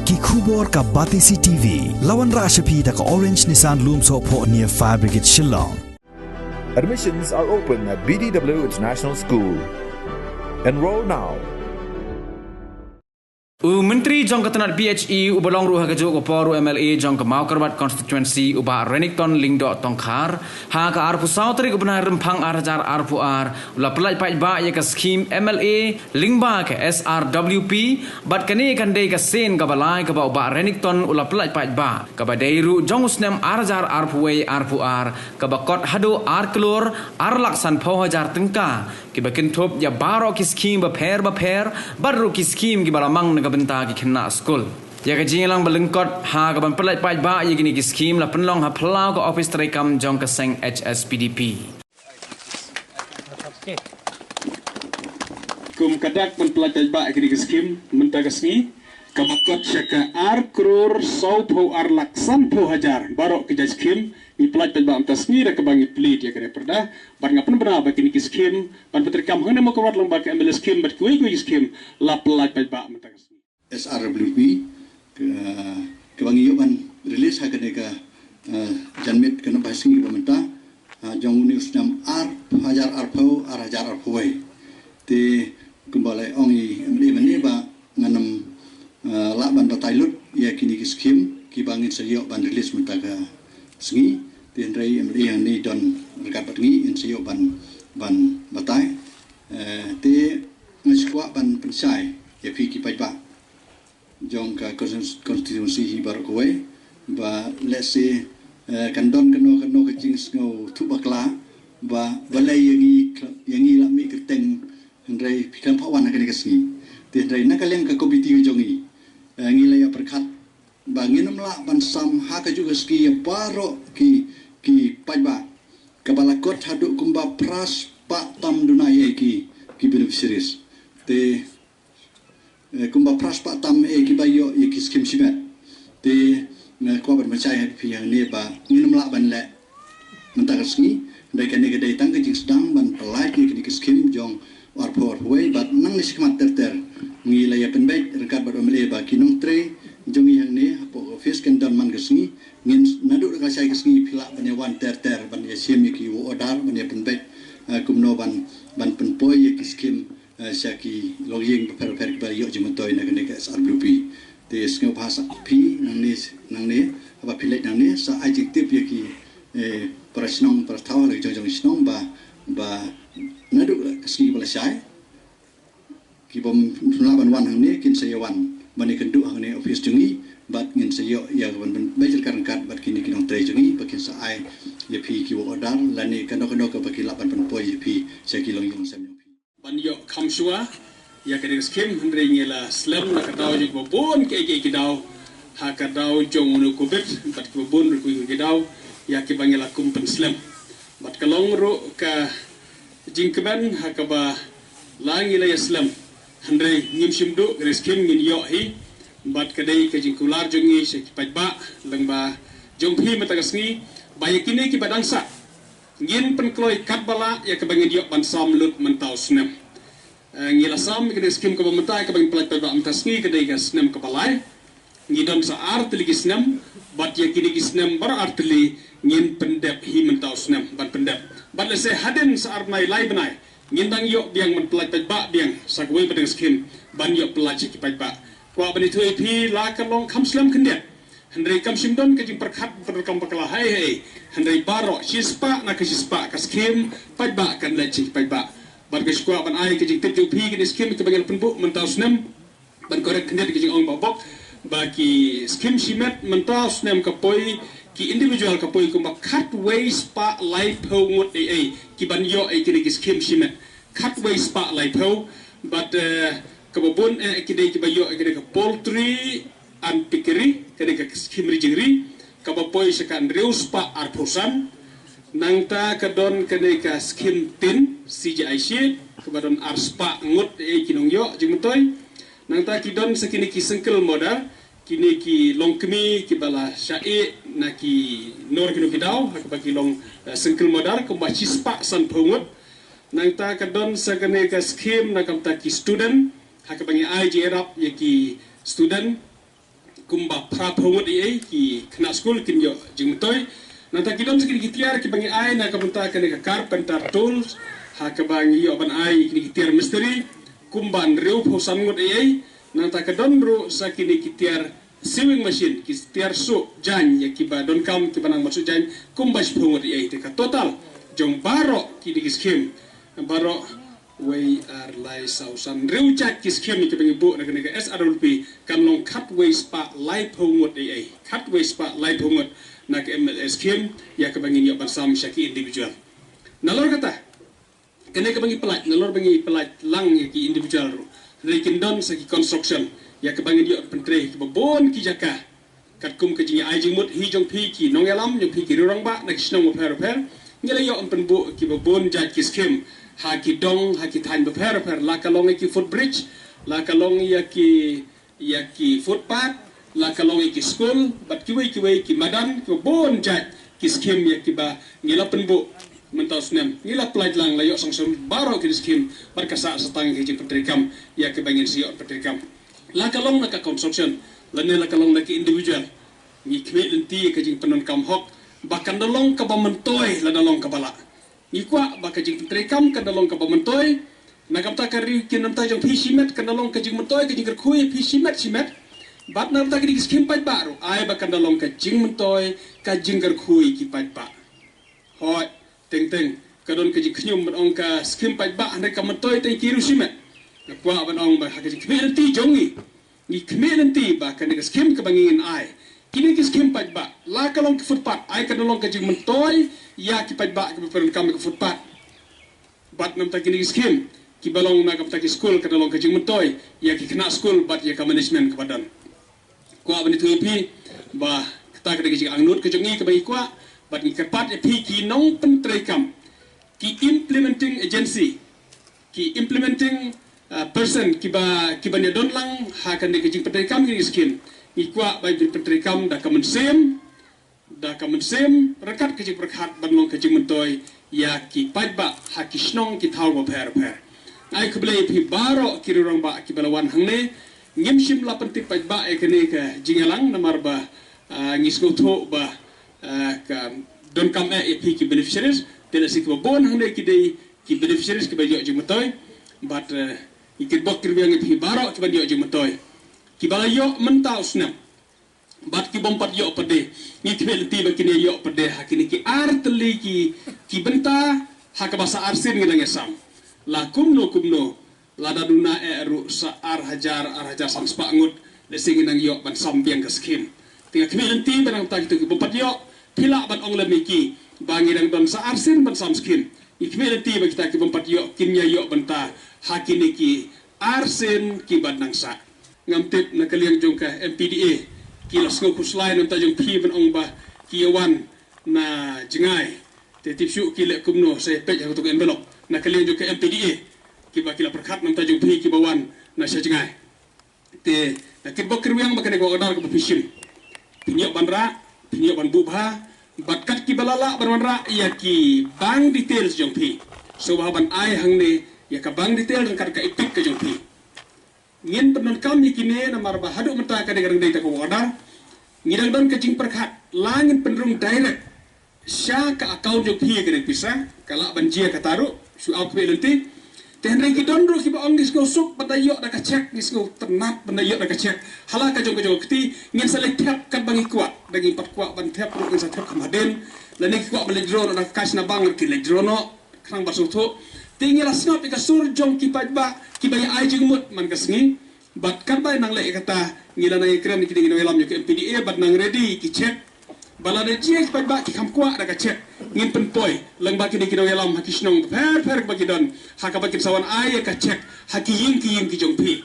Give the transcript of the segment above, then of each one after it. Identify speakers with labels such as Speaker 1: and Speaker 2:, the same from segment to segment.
Speaker 1: ki khubor ka Batisi TV lawan Rashapi da ka Orange Nissan Lumso po near Fire Brigade Shillong.
Speaker 2: Admissions are open at BDW International School. Enroll now.
Speaker 3: Menteri Jong Ketenat BHE ubalong ruha kejuk Poru MLA Jong Kemaukarbat Constituency uba Renington Lingdo Tongkar ha ka arpu sautri kebenar rempang arajar arpu ar ula pelaj pai ba ya ka skim MLA lingba ke SRWP bat kani kan dei ka sen ka balai ka ba uba Renington ula pelaj pai ba ka ba deiru Jong usnem arajar arpu wei arpu ar ka ba kot hado ar kelur ar laksan pau hajar tengka ki ba kentop ya baro ki skim ba per baru ki skim ki balamang benta ki kena skul ya ka jingang belengkot ha ka ban pelai pai ba ye gini ki skim la penlong ha plau ka office terekam jong ka seng HSPDP
Speaker 4: kum kadak ban pelai pai ba gini ki skim menta ka sni ka bakot syaka ar kror sau pho ar laksan pho hajar barok ki skim i pelai pai ba am tasni ra ka bangi plit ya kare perda ban ngapen bena ba gini ki skim ban terekam hene mo ka wat lang ba ka MLS skim bat kuwi skim la pelai pai ba menta ka
Speaker 5: SRWP kebangi yoban rilis hakane ka janmit kana basingi pemerintah jong news nam hajar arpawai te kembali ongi meni ba nganam laban batailut ya kini skim ki bangin sayo ban rilis mentaga sengi te ndrai yang ni don rekat batngi in sayo ban batai te ngaskwa ban pensai ya fiki paiba jong ka konstitusi hibar kowe ba lese kandon kano kecing snow tubakla ba balai yangi la mi keteng ndrai pikam pawan akan kesni te ndrai nakaleng ka komiti jongi ngila ya perkat ba nginam la ban sam ha ka juga ski paro ki paiba kabalakot haduk kumba pras pa tam dunai ki beneficiaries te kumba praspa tam kibayo ki skim sibat te ko ban macai pi yang ne ba nginum la ban le mentakasni dai kan ne dai tang ke sedang ban pelai ki skim jong war por way bat nang nismat ter ngila ya penbaik rekat ba omle ba kinung tre jong yang ne apo office kan dan man gesni ngin nadu ka sai gesni pila ban wan ter ban ya sim ki odar ban ya penbaik kumno ban penpoi ki skim syaki logging per ba yo jemotoi na kene ka SRWP te skau bahasa pi nang ne apa pilek nang ne sa adjektif ya ki prasnong prastawa le jong snong ba nadu kasi bala sai ki bom laban wan hang ne kin sayawan bani kendu hang ne office jungi bat ngin sayo ya ban bajer kan bat kini kinong tre jungi bakin sa ai ya pi ki odar lani kano ka baki laban penpoi ya pi syaki longyong sam banyo kamshua ya kene skim hendre ngela slam na kadaw jik bobon ke kidaw ha kadaw jong unu kubit bat ke bobon ku kidaw ya ke bangela kumpen slam bat kalong ro ka jingkeban ha ka ba langila ya slam hendre ngim simdo kene skim ngin yo hi bat kadai ke jingkular jongi se pajba langba jonghi matagasni bayakine ki badangsa ngin penkloi katbala ya kebangin yok ban sam lut mentau snem ngila sam ke skim ke pemerintah ke bangin pelat pelat amtasni ke dai snem ke palai ngidon sa art li snem bat ya kini snem bar art li ngin pendep hi mentau snem ban pendep bat le se haden sa art mai lai benai ngin dang yok biang men pelat pelat biang sakwe pedeng skim ban yok pelat ki pelat kwa bani thui pi la kalong kam slam kendet Hendrai kam simdon ke jing perkat perkam pakala hai Hendrai baro sispa na ke sispa ka skim pajba kan la cik pajba bar ke skwa ban ai ke jing teju pi ke skim ke bagian penbu mentau snem ban korek kendet ke jing ong babok baki skim simet mentau snem ka poi ki individual ka poi ko cut ways pa life ho ngot ki ban yo ke skim simet cut ways pa life ho but kabobon ke ki bayo ke poultry an pikiri kene ka skimri jingri kabapoi sekan reus pa arpusan nangta kadon kene ka skim tin CJIC kabadon arspa ngut kinong yo jingmutoi nangta kidon sekini ki sengkel modal kini ki longkemi ki bala syai na ki nor kino kidau hakabaki long sengkel modal kumba cispa san pungut nangta kadon sekene ka skim na kamta ki student hakabangi ai jerap yaki student
Speaker 4: kumba prapungut ki kena school kin yo jing toy nanta kidon sekin gitiar ki bangi ai na kapunta kan ka carpenter tools ha ka bangi yo ban ai ki gitiar mystery kumban reu phosan ngut nanta kadon ro sakini gitiar sewing machine ki gitiar so jan ya ki ba don kam ki banang masu jan kumbas pungut te ka total jong baro ki di skim baro way ar lai sausan reu chat ki skim ki bangi bu na ka SRLP kan long cut way spa lai pungut cut way spa lai pungut na ke MLS skim ya ke bangi yo ban sam syaki individual nalor kata kene ke bangi pelat nalor bangi pelat lang ya ki individual ro rekin don saki construction ya ke bangi yo pentre ki babon ki jaka kat kum ke jingi ai jingmut hi jong pi ki nong yalam jong pi ki rong ba na kisnong per ngela yo pen bu ki babon jat ki skim ha ki dong ha ki tan per la ka long ki footbridge la ka long ya ki footpath la kalong ki school bat ki wei ki madan ki bon jat ki skim ya ki ba ngila penbu mentau snem ngila pelajar lang layo sangsum baro ki skim bar kasa satang ki petrikam ya ki bangin sio petrikam la kalong na ka construction la ne la kalong na ki individual ngi kme lenti ka jing penon kam hok bakan dolong ka ba mentoy la dolong ka bala ngi kwa ba ka jing petrikam ka dolong ka ba mentoy na kapta ka ri ki nam ta jong pisimet ka dolong ka jing mentoy ka jing kui pisimet bat na ta ki skim pat baru ai bakan dalong ka jing mentoy ka jinggar khui ki pat ba hoi teng kadon ka jing khnyum ong ka skim pat ba ande ka mentoy te ki rusimet na kwa ban ong ba ka jing khmel ti jongi ni khmel ti ba ka ni skim ka bangin ai kini ki skim pat ba la ka long ki footpath ai ka dalong ka jing mentoy ya ki pat ba ka peron kam ka footpath bat nam ta ki skim ki balong na ka ta ki school ka dalong ka jing mentoy ya ki kena school bat ya ka management ka badan kwa bani tu pi ba kita kada ki angnut ke jongi ke bagi kwa bat ni kepat pi ki nong pentrekam ki implementing agency ki implementing person ki ba ne don lang ha kan de ki pentrekam ni skin ni kwa ba pentrekam da kamen sem rekat ke perkhat ban long ke mentoy ya ki pat ba ha ki snong ki thau ba per ai ke ble pi baro ki rong ba ki balawan hangne ngim sim la pentit pat ba ekene ka jingalang namar ba ngisgo tho ba ka don kam pi ki beneficiaries tela sik ba bon hande ki dei ki beneficiaries ki ba yo jumatoy but ikit bok kirbiang pi baro ki ba yo jumatoy ki ba yo mentau snap bat ki bompat yo pade ni tbel ti ba kini yo pade hakini ki artli ki benta haka basa arsin ngidang esam la kumno lada duna eru sa ar hajar sam spangut le singin ang yo ban sambiang ka skim tinga kemilen ti banang ta gitu bopat yo pila ban ong le miki bangi dang don sa arsin ban sam skim ikmelen ti ba kita ki bopat yo kinya yo banta hakini ki arsin ki ban nang sa ngamtip na kaliang jong ka MPDA ki las ngo kuslai non ta jong pi ban ong ba ki yawan na jingai te tipsu ki le kumno se pej ha to envelope na kaliang jong ka MPDA kiba kila perkat nam tajung pi ki bawan na sya jingai te na kibok kirwiang makane ko odar ko pishim pinyo banra pinyo ban bubha batkat ki balala banra ya ki bang details jong pi so ban ai hangne ya ka bang details kan ka ipik ka jong pi ngin penon kam ni kine na marba hadu mata ka de garang dei ta ko odar ngidang don ka jing perkat langin penrung direct sya ka account jong pi ka de pisa kala banjia ka taru su au ke lenti Tenre ki don ro ki ba ong dis go sok padayo da ka check dis go tenat padayo da ka check hala ka jong kti ngin selek tap kan bangi kwa dagi pat kwa ban tap ro ngin sa tap kamaden la ne ki kwa bele drone na kas na bang ki le drone krang basu tho tingila snap ka sur jong ki pat ba ki ba ai jing mut man ka sngi bat kan ba nang le kata ngila na ikran ki ding no elam yo ki MPDA bat nang ready ki check bala de check pat ba ki kam kwa da ka check ngin pen poi lang ba ki ding no elam hakisnong per ba ki don haka ba ki sawan ai ka check haki yin ki jong pi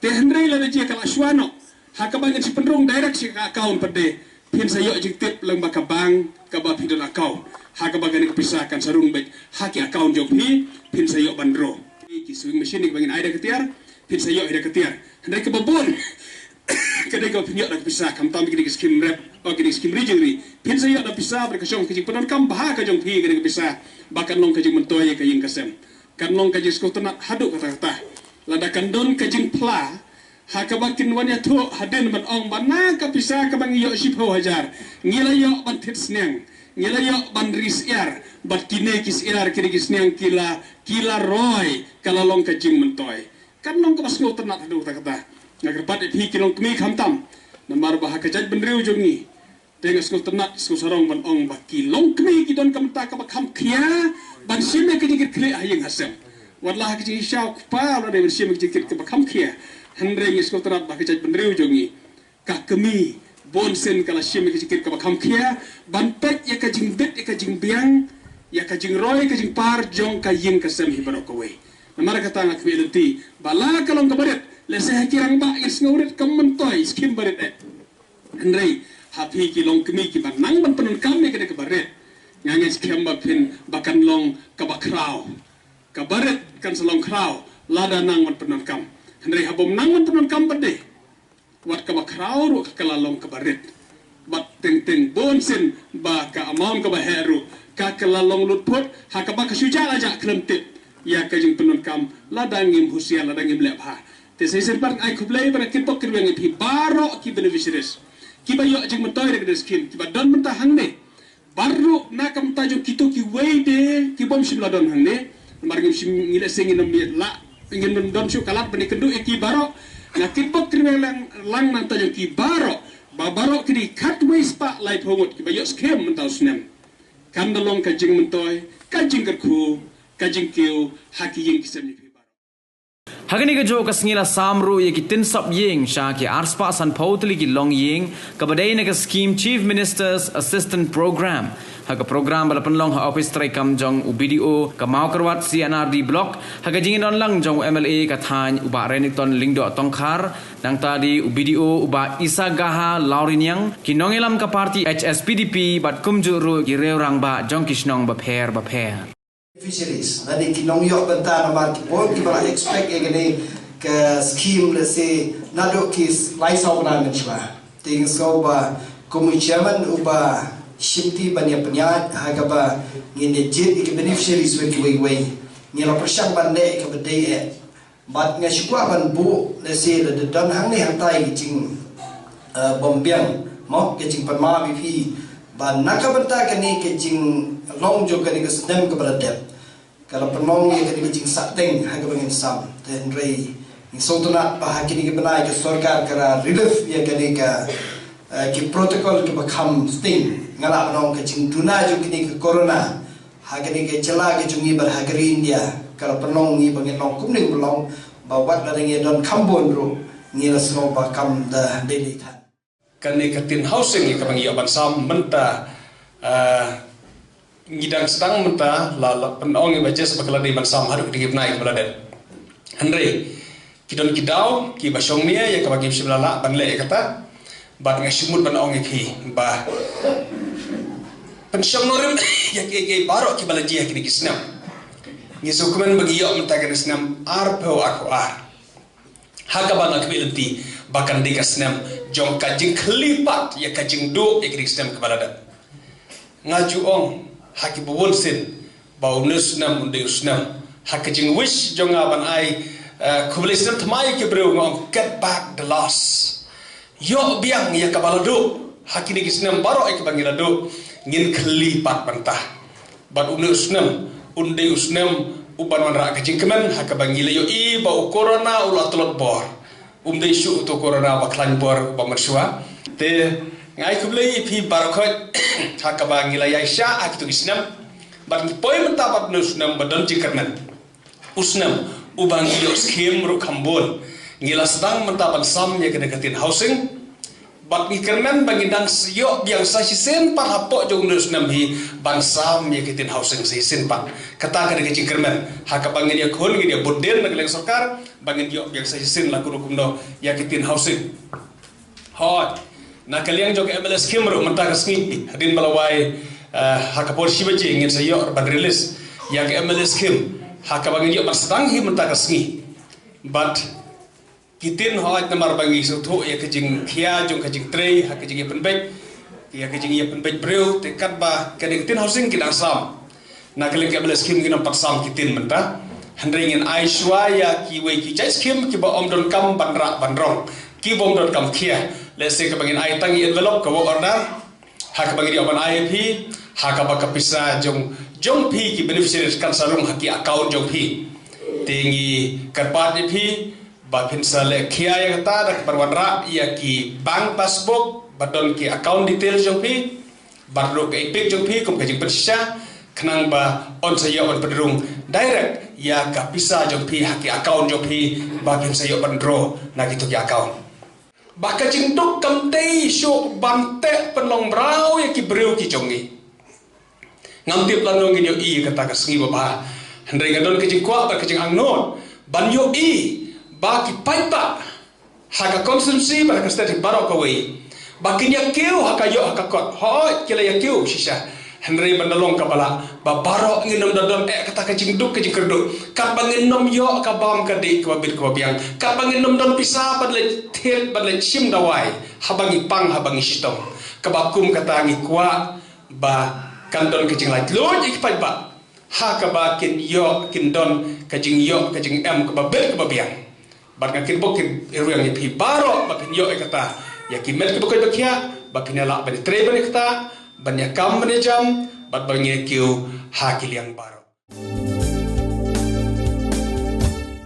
Speaker 4: te hendrai la de kala shwano haka ba ngin si penrong direct si ka account pade pin sayo jing tip lang ba ka bang ka ba pidon account haka ba gani pisahkan sarung bet haki account jong pi pin sayo bandro ki swing machine ni bangin ai da ketiar pin sayo ai da ketiar hendrai ke babon kadai kau pinjak dah pisah kam tam kini skim rep o kini skim region ni pin saya dah pisah berkasong kajing penon kam bah kajong pi kini pisah bahkan long kajing mentoy kajing kasem kan long kajing skotenat haduk kata-kata ladakan don kajing pla hakabakin wanya tu haden ban ong bana ka pisa ka bang yo shipho hajar ngila yo ban tit sneng ngila yo ban ris yar bat kine kis yar kiri kis sneng kila roy kala long ka jing mentoy kan long ka basno tanat hadu ta kata ngagar pat hi kilong kmi khamtam namar bah ka jaj ban riu jongi dengan skul tanat skul sarong ban ong bat kilong kmi ki don kam ta ka kham khia ban sime ka jigir kle ayeng hasem wallah ka jing shau pa la de sime ka jigir ka kham khia Henry skul tanat bah ka jaj ban riu jongi ka kemi bonsen kala sime ka jigir ka kham khia ban pet ya ka jing bet ya ka jing biang ya ka jing roy ka jing par jong ka yeng ka sem hi barok we namara kata ngak kwi bala kalong ka baret lese kirang ba is ngaurit kam mentoy skim baret Henry happy ki long kemi ki ban nang ban penun kami ke baret nyanges kem ba pin bakan long ka bakrau ka baret kan selong krau lada nang ban penun kam Henry habom nang ban penun kam bade wat ka bakrau ru ka lalong ka baret bat teng bonsen ba ka amam ka baheru ka lalong lutput ha ka ba ka suja aja klemtit ya ka jing penun kam ladangim husia ladangim lepha te sai serpar ai kublai bara kipok kirweng pi baro ki beneficiaries ki ba yo jing mentoy de skin ki ba don menta hangne baru na kam ta jo kito ki weide ki bom sim ladon hangne margim sim ngile sengin nam la ingin don su kalat bani kendu ki baro na kipok kirweng lang na ta jo ki baro ba baro ki di cut waste pa light homot ki ba yo scam menta usnem kan dalong ka jing mentoy ka jing kerku kajing kiu haki yeng kisam ni baro
Speaker 3: hagani ka jo kasngila samru ye ki tin sap yeng sha ki arspa san pautli ki long yeng ka badai na ka scheme chief minister's assistant program haga program bala penlong ha office trai kam jong UBDO ka mau karwat CNRD block haga jingin on lang jong MLA ka than uba Renington Lingdo Tongkhar nang tadi UBDO uba Isa Gaha Lauriniang kinongelam ka party HSPDP bat kumjuru ki reurang ba jong kisnong ba pher
Speaker 6: Fisheries. Nadi kinong yok benta namar ki pon ki bala expect egene ke scheme le se nado kis laisau bana menchla. Ting so ba komu chairman uba shimti banya penya haga ba ngine jit ki beneficiaries we ngila persyang bande ke bede e. Bat nga shikwa ban bu le se le don hang ne hang tai ki jing bombiang mo ke jing panma BP ban nakabenta kani ke jing long jo kani ke snem ke beradab kalau penong ye kani ke jing sateng ha ke bangin sam ten rei ni sotuna bah kini ke benai ke sarkar kara relief ye kani ke protocol ke bakam sting ngala penong ke jing tuna jo kini ke corona ha kani ke cela ke jungi bar hagari India kalau penong ni bangin long kumning belong bawat la ngi don kambon ro ni la so bakam da daily tan
Speaker 4: kani katin housing ka bang yaban sam menta ngidang sedang menta la penong ngi baca sebakala di mansam haru di naik beladen Henry kidon kidau ki basong nia ya ka bagi sebelah ban le kata bat ngasimut ban ong ki ba pensyong norim ya ke baro ki balaji kini kisnam ngi sukumen bagi yo menta ka kisnam arpo aku haka ban akbilti bahkan di kasnam jong kajing kelipat ya kajing do ya kristem kebalada ngaju ong haki buwonsin bau nusnam unde usnam hakajing wish jong aban ai kubelisem tmai ke breu ngong get back the loss yo biang ya kabalado haki di kisnam baro ek bangilado ngin kelipat bantah bat unde usnam uban manra kajing kemen hakabangile yo I bau corona ulatulot bor umdai syu to corona baklan bor bamarsua te ngai kublei pi barakot hakaba ngilai sha akitu isnam bat poi mentapat nusnam badan jikarnan usnam ubang yo scheme ru kambon ngila sedang mentapan sam ya kedekatin housing bat ikarnan bangidang yo biang sa sisen par hapok jong nusnam hi bangsam ya kedin housing sisen pak kata kada jikarnan hakaba ngin ya khol ngin ya boden nagleng sarkar bangin yo biang sa sisen la kurukum do ya kedin housing hot na kaliang jog MLS scheme ru menta kasngi hadin balawai hakapor shibaji ngin sa yo ban release ya MLS scheme hakabangin yo sedang hi menta kasngi but kitin hot namar bangi sutu ya kejing kia jong kejing tray ha kejing penbek ya kejing ya penbek breu tekat ba keding tin housing kidang sam na kaliang MLS scheme kinam paksam kitin menta handringin Aishwaya ki we ki jai skim ki ba om don kam bandra bandrong ki bom don kam kia let's say ka bangin ai tangi envelope ka bo order ha ka bangin oban IAP ha ka ba kapisa jong pi ki beneficiaries kan sarung haki account jong pi tinggi karpat pi ba pinsa le kia ya kata dak barwadra ya ki bank passbook badon ki account details jong pi barro ke ipik jong pi kum ka jing persya kenang ba on saya on pedrung direct ya ka pisa jong pi haki account jong pi ba pinsa yo bandro na gitu ki account ba ka jing tuk kam tei syo bante penlong brau ya ki breu ki jongi ngam tip lanong gi yo i kata ka sengi ba hendring adon ke jing kwa ba ke jing angnon ban yo i ba ki paipa haka constituency ba ka static barok away ba kinya keu haka yo haka kot hoi kila ya keu shisha henry bandalong kabala ba barok nginom dadon kata ka jingduk ke jingkerduk ka banginom yo ka bam ka di ka bit ka biang ka banginom don pisa badle thet badle chim dawai habangi pang habangi sitong ka bakum kata ngi kwa ba kandon ke jing lait lo ik paipa haka ba kin yo kin don ka jing yo ka jing em ka ba bit ka biang barang kin bokin yang pi baro bakin yo kata ya kimet ke bokai bakia bakin la bani tre bani kata bani kam bani jam bat bani kiu hakil yang baro